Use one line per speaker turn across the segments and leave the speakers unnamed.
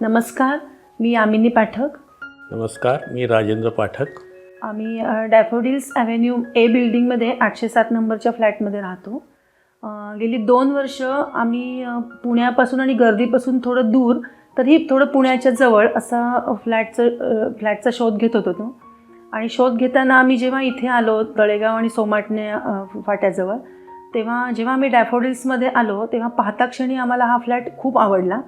नमस्कार, मी यामिनी पाठक.
नमस्कार, मी राजेंद्र पाठक.
आम्ही डॅफोडिल्स ॲव्हेन्यू ए बिल्डिंगमध्ये 807 नंबरच्या फ्लॅटमध्ये राहतो. गेली 2 वर्ष आम्ही पुण्यापासून आणि गर्दीपासून थोडं दूर, तरीही थोडं पुण्याच्या जवळ असा फ्लॅटचा शोध घेत होतो तो. आणि शोध घेताना आम्ही जेव्हा इथे आलो तळेगाव आणि सोमाटणे फाट्याजवळ, तेव्हा जेव्हा आम्ही डॅफोडिल्समध्ये आलो तेव्हा पाहता क्षणी आम्हाला हा फ्लॅट खूप आवडला.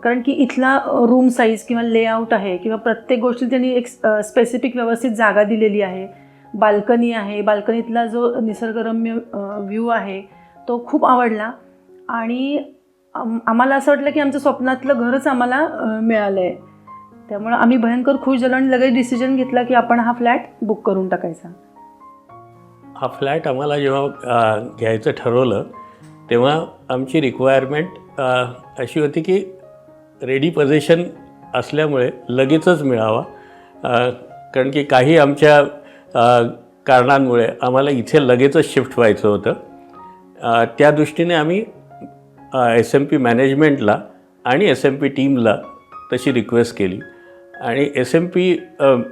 कारण की इथला रूम साईज किंवा लेआउट आहे किंवा प्रत्येक गोष्टी त्यांनी एक स्पेसिफिक व्यवस्थित जागा दिलेली आहे. बाल्कनी आहे, बाल्कनीतला जो निसर्गरम्य व्ह्यू आहे तो खूप आवडला. आणि आम्हाला असं वाटलं की आमचं स्वप्नातलं घरच आम्हाला मिळालं आहे. त्यामुळं आम्ही भयंकर खुश झालो आणि लगेच डिसिजन घेतला की आपण हा फ्लॅट बुक करून टाकायचा.
हा फ्लॅट आम्हाला जेव्हा घ्यायचं ठरवलं तेव्हा आमची रिक्वायरमेंट अशी होती की रेडी पोझिशन असल्यामुळे लगेचच मिळावा. कारण की काही आमच्या कारणांमुळे आम्हाला इथे लगेचच शिफ्ट व्हायचं होतं. त्या दृष्टीने आम्ही SMP मॅनेजमेंटला आणि SMP टीमला तशी रिक्वेस्ट केली. आणि SMP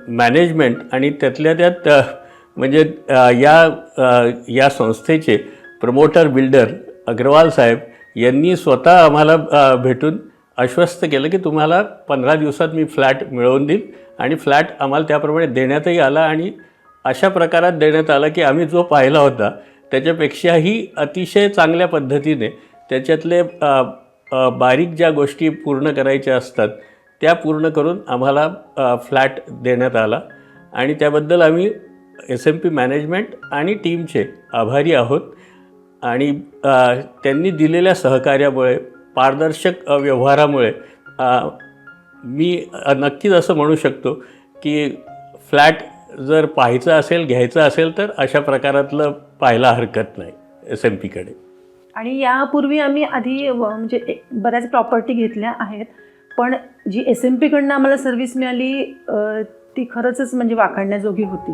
मॅनेजमेंट आणि त्यातल्या त्यात म्हणजे या संस्थेचे प्रमोटर बिल्डर अग्रवाल साहेब यांनी स्वतः आम्हाला भेटून आश्वस्त केलं की तुम्हाला 15 दिवसात मी फ्लॅट मिळवून देईन. आणि फ्लॅट आम्हाला त्याप्रमाणे देण्यातही आला आणि अशा प्रकारात देण्यात आला की आम्ही जो पाहिला होता त्याच्यापेक्षाही अतिशय चांगल्या पद्धतीने त्याच्यातले बारीक ज्या गोष्टी पूर्ण करायच्या असतात त्या पूर्ण करून आम्हाला फ्लॅट देण्यात आला. आणि त्याबद्दल आम्ही SMP मॅनेजमेंट आणि टीमचे आभारी आहोत. आणि त्यांनी दिलेल्या सहकार्यामुळे, पारदर्शक व्यवहारामुळे मी नक्कीच असं म्हणू शकतो की फ्लॅट जर पाहायचं असेल, घ्यायचं असेल तर अशा प्रकारातलं पाहायला हरकत नाही SMPकडे.
आणि यापूर्वी आम्ही आधी म्हणजे बऱ्याच प्रॉपर्टी घेतल्या आहेत, पण जी SMPकडनं आम्हाला सर्व्हिस मिळाली ती खरंच म्हणजे वाखाणण्याजोगी होती.